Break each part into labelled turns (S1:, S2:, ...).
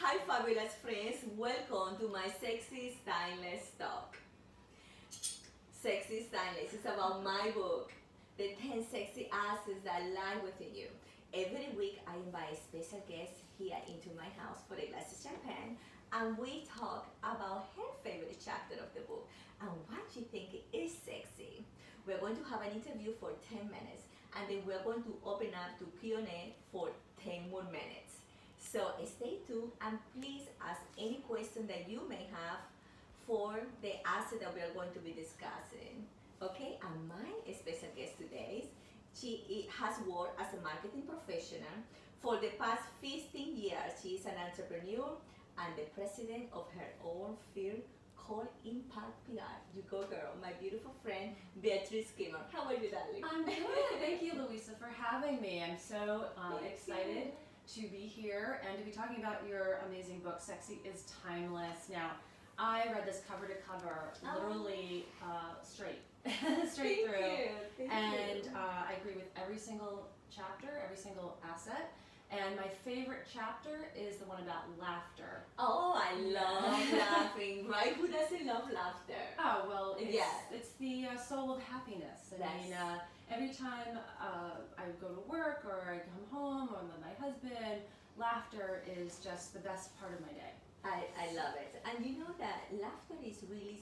S1: Hi fabulous friends, welcome to my Sexy Stylist Talk. Sexy Stylist is about my book, The 10 Sexy Assets That Lie Within You. Every week I invite a special guest here into my house for a glass of champagne and we talk about her favorite chapter of the book and what she think is sexy. We're going to have an interview for 10 minutes and then we're going to open up to Q&A for 10 more minutes. So stay tuned and please ask any question that you may have for the asset that we are going to be discussing. Okay, and my special guest today, she has worked as a marketing professional for the past 15 years. She is an entrepreneur and the president of her own firm called Impact PR. You go girl, my beautiful friend Beatrice Kimmel. How are you, darling?
S2: I'm good. Thank you, Louisa, for having me. I'm so excited to be here and to be talking about your amazing book, Sexy is Timeless. Now, I read this cover to cover, literally straight through, and I agree with every single chapter, every single asset. And my favorite chapter is the one about laughter.
S1: Oh, I love laughing, right? Who doesn't love laughter?
S2: Oh, well, it's the soul of happiness. I mean, every time I go to work or I come home or I'm with my husband, laughter is just the best part of my day.
S1: I love it. And you know that laughter is really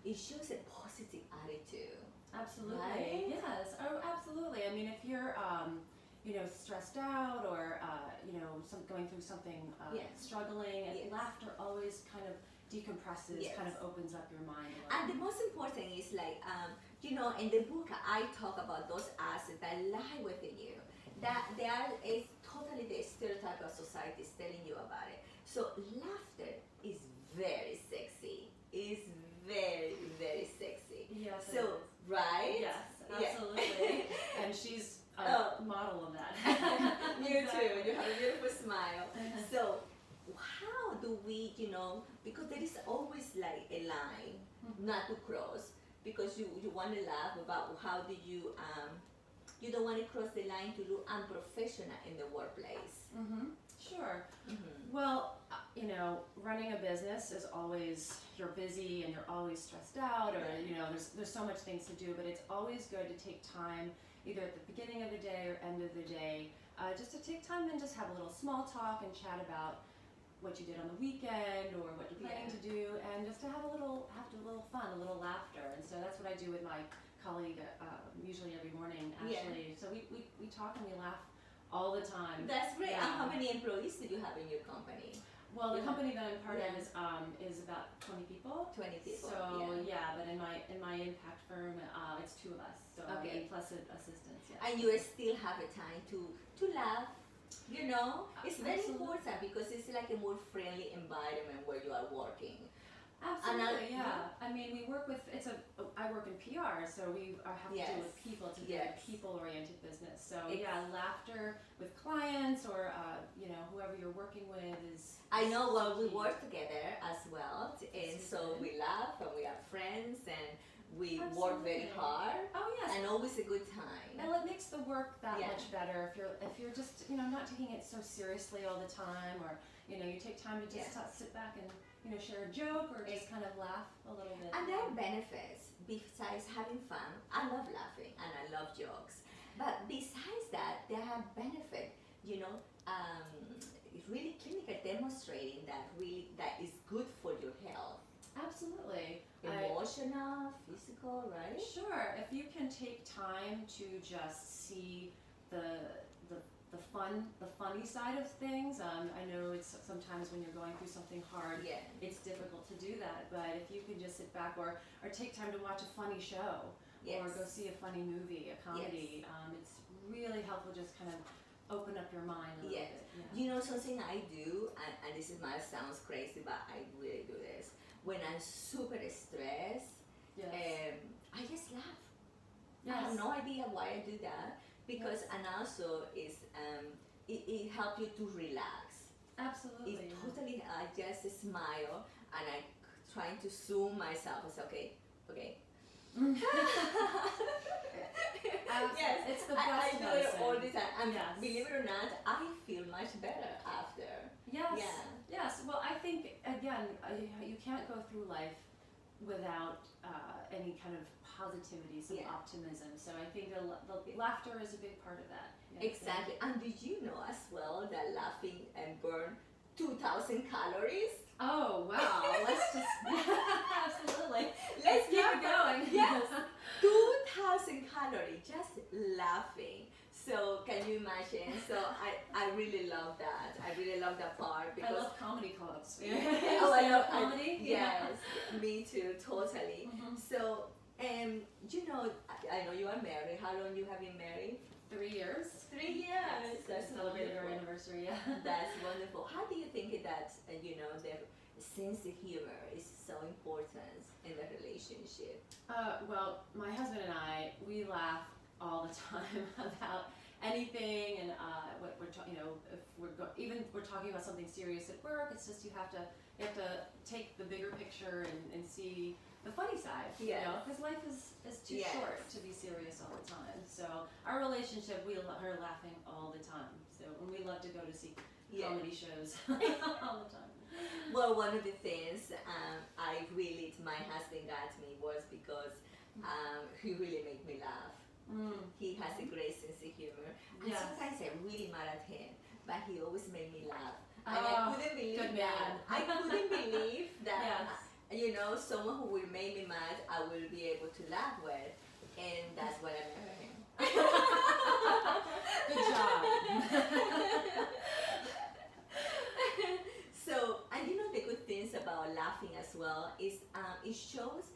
S1: it shows a positive attitude.
S2: Absolutely.
S1: Right?
S2: Yes. Oh, absolutely. I mean, if you're stressed out or going through something, struggling, laughter always kind of decompresses, kind of opens up your mind.
S1: And the most important is in the book I talk about those assets that lie within you. That is totally the stereotype of society is telling you about it. So laughter is very sexy. It's very, very sexy.
S2: Yes.
S1: So, right?
S2: Yes, absolutely. And she's a model of that.
S1: You too. You have a beautiful smile. So, how do we, because there is always like a line not to cross, because you want to laugh about how do you don't want to cross the line to look unprofessional in the workplace.
S2: Sure. Well, running a business is always, you're busy and you're always stressed out, or there's so much things to do, but it's always good to take time either at the beginning of the day or end of the day, just to take time and just have a little small talk and chat about what you did on the weekend or what you're planning to do, and just to have a little fun, a little laughter. And so that's what I do with my colleague usually every morning, Ashley. So we talk and we laugh all the time.
S1: That's great. And how many employees do you have in your company?
S2: Well, the company that I'm part of is about 20 people.
S1: 20 people.
S2: So but in my impact firm, it's 2 of us. So plus assistants. Yeah.
S1: And you still have a time to laugh. It's very important because it's like a more friendly environment where you are working.
S2: Absolutely, I mean, we work with, I work in PR, so we have to deal with people. It's a very people-oriented business. So laughter with clients or, whoever you're working with is...
S1: I know, we work together as well, and so we laugh and we are friends and we work very hard.
S2: Oh, yes.
S1: And always a good time.
S2: And it makes the work that much better if you're just, not taking it so seriously all the time, or, you take time to just sit back and share a joke or just kind of laugh a little bit.
S1: And there are benefits besides having fun. I love laughing and I love jokes. But besides that, there are benefits, really clinical demonstrating that is good for your health.
S2: Absolutely.
S1: Emotional, physical, right?
S2: Sure. If you can take time to just see the funny side of things. I know it's sometimes when you're going through something hard, it's difficult to do that. But if you can just sit back or take time to watch a funny show or go see a funny movie, a comedy, it's really helpful. Just kind of open up your mind a little bit. Yeah.
S1: Something I do, and this sounds crazy, but I really do this. When I'm super stressed, I just laugh. I have no idea why I do that. Because and also it helps you to relax.
S2: Absolutely.
S1: It's totally. I just smile and I trying to zoom myself. I say okay. Yes,
S2: it's the best
S1: I do it all the time. And
S2: yes.
S1: believe it or not, I feel much better after.
S2: Yes.
S1: Yeah.
S2: Yes. again, you can't go through life without any kind of positivity, some optimism. So I think the laughter is a big part of that.
S1: Exactly. And did you know as well that laughing and burn 2,000 calories?
S2: Oh wow! Let's just absolutely.
S1: Let's
S2: keep it going.
S1: Yes, 2,000 calories just laughing. So can you imagine? So I really love that. I really love that part because
S2: I love comedy clubs.
S1: Oh, I love
S2: comedy.
S1: Yes, me too, totally. So you know, I know you are married. How long you have been married?
S2: 3 years.
S1: 3 years. That's
S2: celebrated our
S1: wonderful.
S2: anniversary. Yeah.
S1: That's wonderful. How do you think that you know the sense of humor is so important in the relationship?
S2: Well, my husband and I, we laugh all the time about anything, and what we're you know, if even we're talking about something serious at work, it's just you have to take the bigger picture and see the funny side, you know, because life is too short to be serious all the time. So our relationship, we are laughing all the time. So and we love to go to see comedy shows all the time.
S1: Well, one of the things my husband got me was because he really made me laugh. He has a great sense of humor. And sometimes I'm really mad at him, but he always made me laugh. And I couldn't believe that. I couldn't believe that, you know, someone who will make me mad, I will be able to laugh with. And that's what I married him.
S2: Good job.
S1: So, and you know the good things about laughing as well is it shows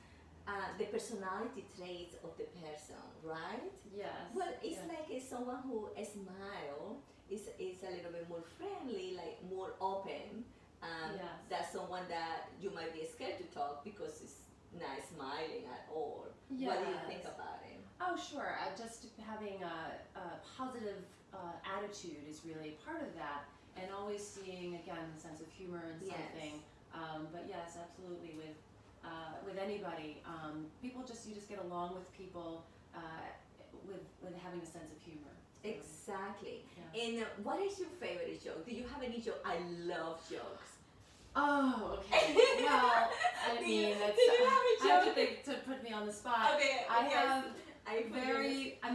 S1: the personality traits of the person, right?
S2: Yes.
S1: Well, it's like someone who smiles is a little bit more friendly, like more open. That's someone that you might be scared to talk because it's not smiling at all. What do you think about it?
S2: Oh, sure. Just having a positive attitude is really part of that, and always seeing again the sense of humor in something. But yes, absolutely with anybody, you just get along with people with having a sense of humor.
S1: Exactly. And what is your favorite joke? Do you have any joke? I love jokes.
S2: Oh, okay. Well, I mean, that's, I have to think to put me on the spot.
S1: Okay.
S2: I'm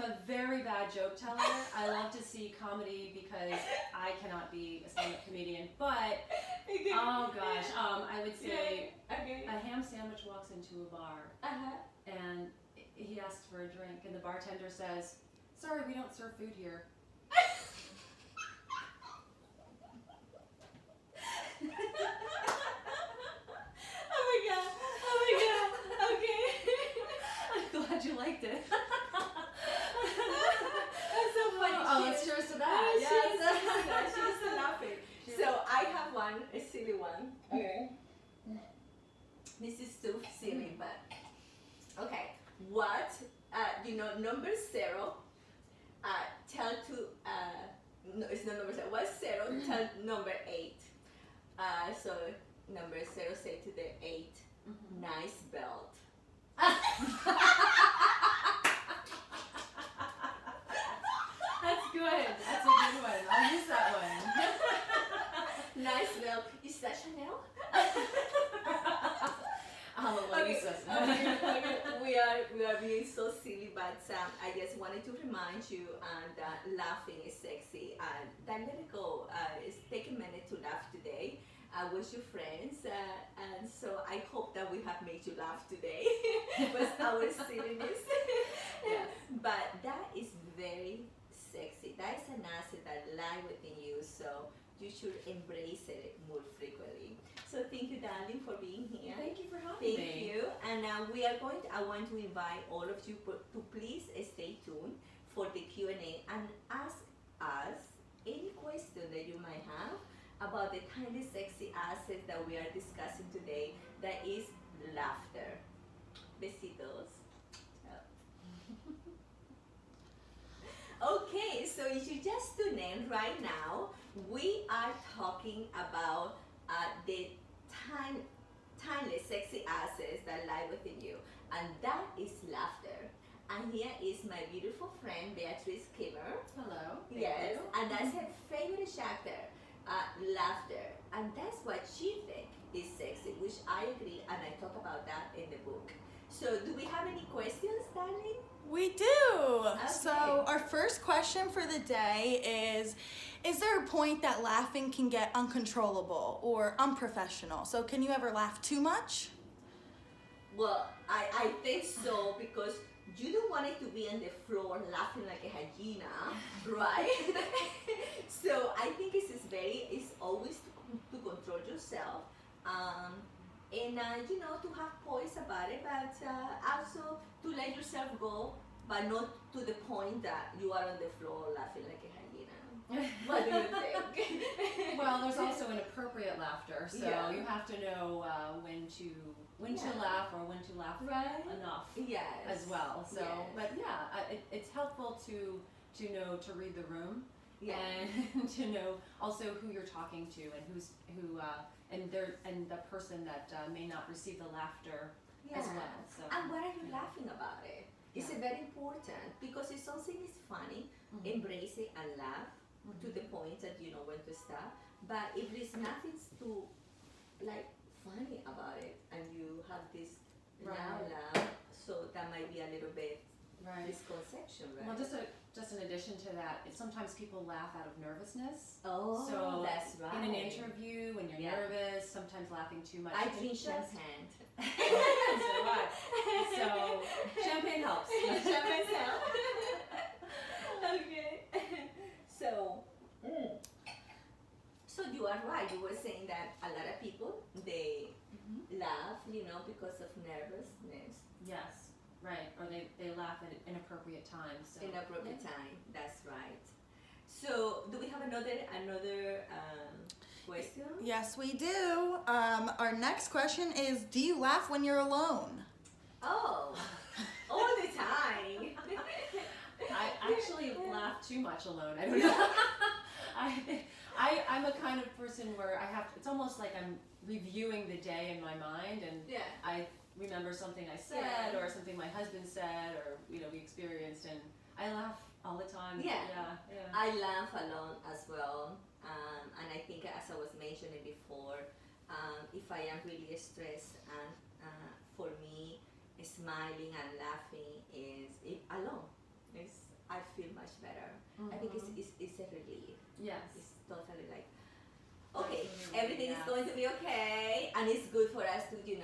S2: a very bad joke teller. I love to see comedy because I cannot be a stand-up comedian. But oh gosh, I would say a ham sandwich walks into a bar and he asks for a drink, and the bartender says, "Sorry, we don't serve food here." Glad you liked it.
S1: That's so funny.
S2: Oh, let's cheers to that.
S1: Yes. She's laughing. So I have a silly one. Okay. This is too silly, but okay. What number 0? Tell to no, it's not number 0. What's 0? Tell number 8. So number 0 say to the 8, nice belt.
S2: That's good. That's a good one. I'll use that one.
S1: Nice belt. Is that Chanel? We are being so silly, but I just wanted to remind you that laughing is sexy. Then let it go. Take a minute to laugh today with your friends, and so I hope that we have made you laugh today with our silliness. But that is very sexy. That is an asset that lies within you, so you should embrace it more frequently. So thank you, darling, for being here.
S2: Thank you for having me.
S1: Thank you. And I want to invite all of you to please stay tuned for the Q&A and ask us any question that you might have about the tiny sexy assets that we are discussing today, that is laughter. Besitos. Okay, so if you just tune in right now, we are talking about the tiny sexy assets that lie within you, and that is laughter. And here is my beautiful friend Beatrice Kimmel.
S2: Hello.
S1: Yes,
S2: Thank you.
S1: and that's her favorite chapter, laughter, and that's what she thinks is sexy, which I agree, and I talk about that in the book. So, do we have any questions, darling?
S3: We do. So our first question for the day is there a point that laughing can get uncontrollable or unprofessional? So can you ever laugh too much?
S1: Well, I think so, because you don't want it to be on the floor laughing like a hyena, right? So I think it's always to control yourself, and to have poise about it, but also to let yourself go, but not to the point that you are on the floor laughing like a hyena. What do you think?
S2: Well, there's also inappropriate laughter, so you have to know when to laugh or when to laugh enough as well. So, but it's helpful to know to read the room and to know also who you're talking to and the person that may not receive the laughter as well. So,
S1: and what are you laughing about it? It's very important, because if something is funny, embrace it and laugh to the point that you know when to stop. But if there's nothing to funny about it, and you have this now laugh, so that might be a little bit misconception, right?
S2: Well, just in addition to that, sometimes people laugh out of nervousness.
S1: Oh,
S2: so
S1: that's right.
S2: In an interview, when you're nervous, sometimes laughing too much.
S1: I drink champagne.
S2: So champagne helps.
S1: Champagne helps. Okay. So you are right. You were saying that a lot of people, they laugh, because of nervousness.
S2: Yes, right. Or they laugh at inappropriate times. So.
S1: Inappropriate time. That's right. So do we have another question?
S3: Yes, we do. Our next question is, do you laugh when you're alone?
S1: Oh, all the time.
S2: I actually laugh too much alone. I don't know. I'm a kind of person where it's almost like I'm reviewing the day in my mind, and I remember something I said or something my husband said or we experienced, and I laugh all the time. Yeah.
S1: I laugh alone as well, and I think, as I was mentioning before, if I am really stressed, and for me, smiling and laughing is alone. I feel much better. I think it's a relief.
S2: Yes.
S1: It's totally okay, everything is going to be okay, and it's good for us to keep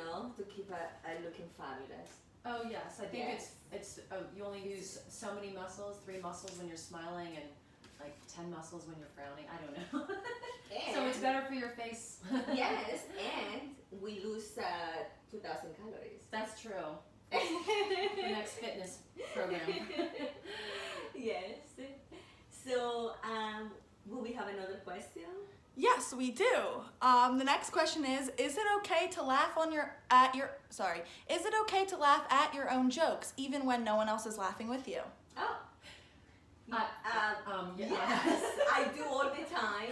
S1: looking fabulous.
S2: Oh yes, I think it's you only use so many muscles, 3 muscles when you're smiling, and 10 muscles when you're frowning. I don't know. So it's better for your face.
S1: Yes, and we lose 2,000 calories.
S2: That's true. The next fitness program.
S1: Yes. So, will we have another question?
S3: Yes, we do. The next question is it okay to laugh is it okay to laugh at your own jokes, even when no one else is laughing with you?
S1: Oh.
S2: Yes.
S1: Yes, I do all the time.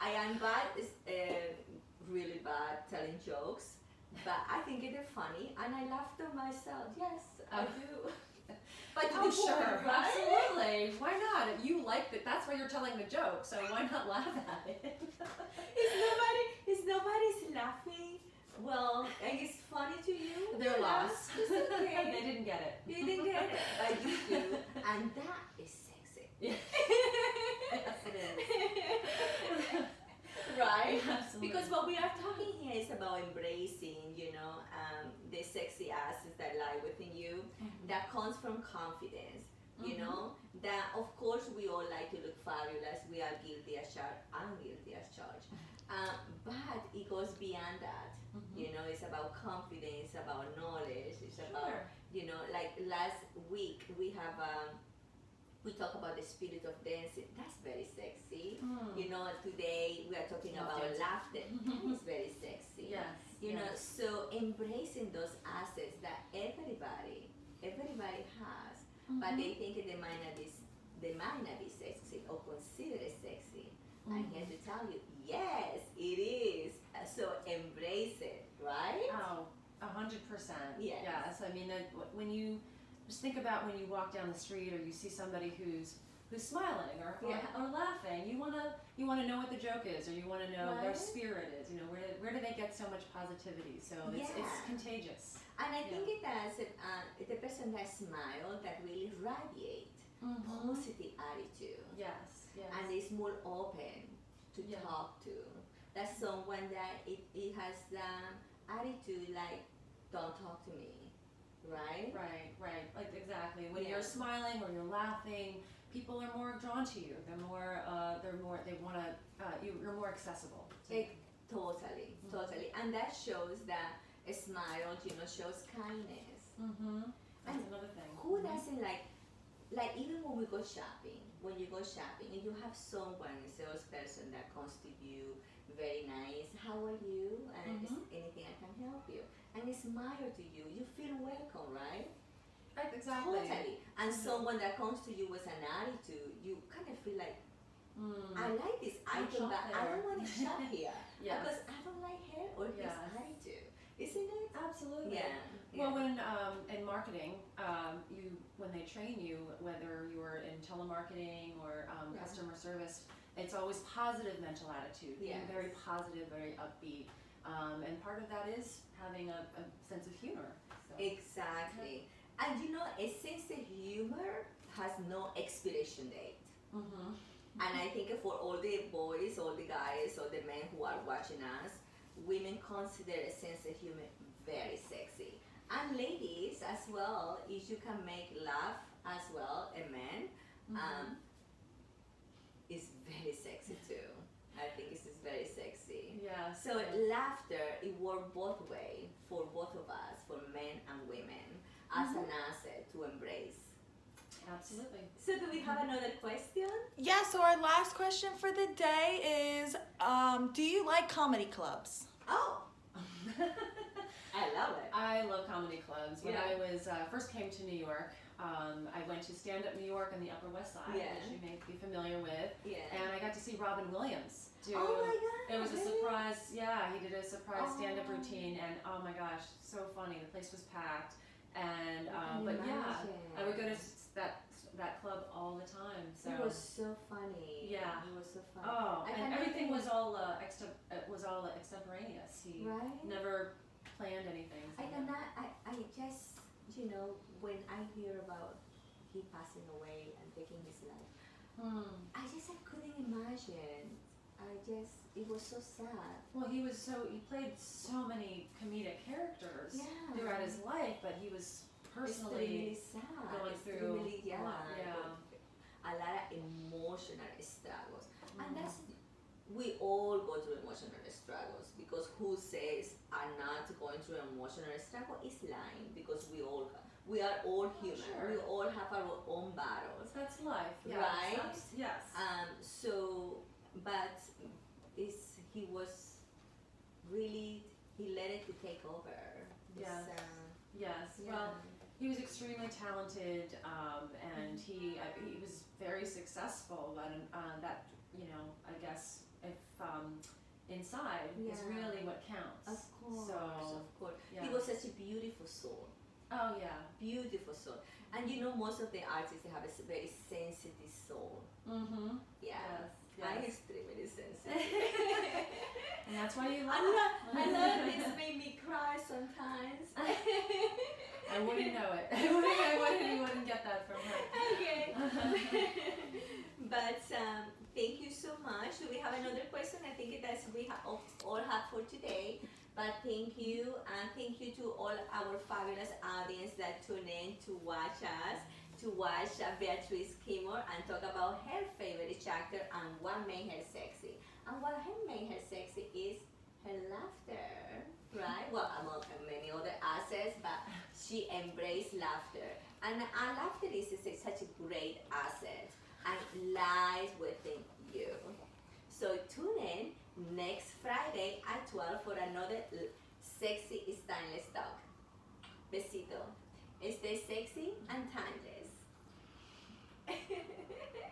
S1: I am really bad telling jokes, but I think they're funny, and I laugh to myself. Yes, I do. But
S2: sure, right? Absolutely. Why not? You like that. That's why you're telling the joke, so why not laugh at it?
S1: If nobody's laughing, well, and it's funny to you,
S2: they're lost.
S1: It's okay.
S2: They didn't get it.
S1: You didn't get it, but you do, and that is sexy.
S2: Yes, it is.
S1: Right?
S2: Absolutely.
S1: Because what we are talking here is about embracing, the sexy assets that lie within you, that comes from confidence. That of course we all like to look fabulous. We are guilty as charged. I'm guilty as charged. But it goes beyond that. It's about confidence, about knowledge. It's about like last week we talk about the spirit of dancing. That's very sexy. Today we are talking about laughter. It's very sexy.
S2: Yes.
S1: So embracing those assets that everybody has, but they think they might not be sexy or consider it sexy. I'm here to tell you, yes, it is. So embrace it, right?
S2: Oh, 100%.
S1: Yes.
S2: Yes. I mean, when you just think about when you walk down the street or you see somebody who's who's smiling or laughing. You wanna know what the joke is, or you wanna know their spirit is. You know, where do they get so much positivity? So it's contagious.
S1: And I think it does. The person that smile that really radiate positive attitude.
S2: Yes.
S1: And is more open to talk to. That's someone that it has the attitude like, don't talk to me, right?
S2: Right. Like exactly. When you're smiling or you're laughing, people are more drawn to you. They wanna. You're more accessible.
S1: Totally. And that shows that a smile, shows kindness.
S2: That's another thing.
S1: Who doesn't like even when we go shopping, when you go shopping and you have someone, a salesperson that comes to you, very nice, how are you? And is anything I can help you? And they smile to you, you feel welcome, right?
S2: Right, exactly.
S1: Totally. And someone that comes to you with an attitude, you kind of feel like, I like this item, but I don't want to shop here because I don't like her or his attitude. Isn't it?
S2: Absolutely.
S1: Yeah.
S2: Well, when in marketing, when they train you, whether you're in telemarketing or customer service, it's always positive mental attitude, being very positive, very upbeat, and part of that is having a sense of humor. So.
S1: Exactly. And a sense of humor has no expiration date. And I think for all the boys, all the guys, all the men who are watching us, women consider a sense of humor very sexy. And ladies as well, if you can make laugh as well, a man, is very sexy too. I think this is very sexy.
S2: Yeah.
S1: So laughter, it works both ways for both of us, for men and women, as an asset to embrace.
S2: Absolutely.
S1: So do we have another question?
S3: Yeah, so our last question for the day is, do you like comedy clubs?
S1: Oh! I love it.
S2: I love comedy clubs. When I was first came to New York, I went to Stand Up New York on the Upper West Side, which you may be familiar with, and I got to see Robin Williams do.
S1: Oh my God!
S2: It was a surprise. Yeah, he did a surprise stand-up routine, and oh my gosh, so funny. The place was packed, and but I would go to that club all the time. So
S1: it was so funny.
S2: Yeah,
S1: it was so funny.
S2: Oh, and everything was all extemporaneous. He never planned anything. So
S1: I just, when I hear about he passing away and taking his life, I couldn't imagine. It was so sad.
S2: Well, he played so many comedic characters throughout his life, but he was personally
S1: sad.
S2: going through
S1: a lot of emotional struggles. And we all go through emotional struggles, because who says are not going through emotional struggle is lying, because we are all human. We all have our own battles.
S2: That's life.
S1: Right?
S2: Yes.
S1: But he was really, he let it to take over.
S2: Yes. Well, he was extremely talented, and he was very successful. But that, I guess if inside is really what counts.
S1: Of course.
S2: So,
S1: of course.
S2: Yeah.
S1: He was such a beautiful soul.
S2: Oh yeah.
S1: Beautiful soul. And most of the artists, they have a very sensitive soul. Yeah.
S2: Yes.
S1: I'm extremely sensitive.
S2: And that's why you laugh.
S1: I love this. Made me cry sometimes.
S2: I wouldn't know it. You wouldn't get that from her.
S1: Okay. But thank you so much. Do we have another question? I think that's we all have for today. But thank you, and thank you to all our fabulous audience that tune in to watch us, to watch Beatrice Kimmel and talk about her favorite chapter and what made her sexy. And what made her sexy is her laughter, right? Well, among many other assets, but she embraced laughter. And laughter is such a great asset and lies within you. So tune in next Friday at 12 for another sexy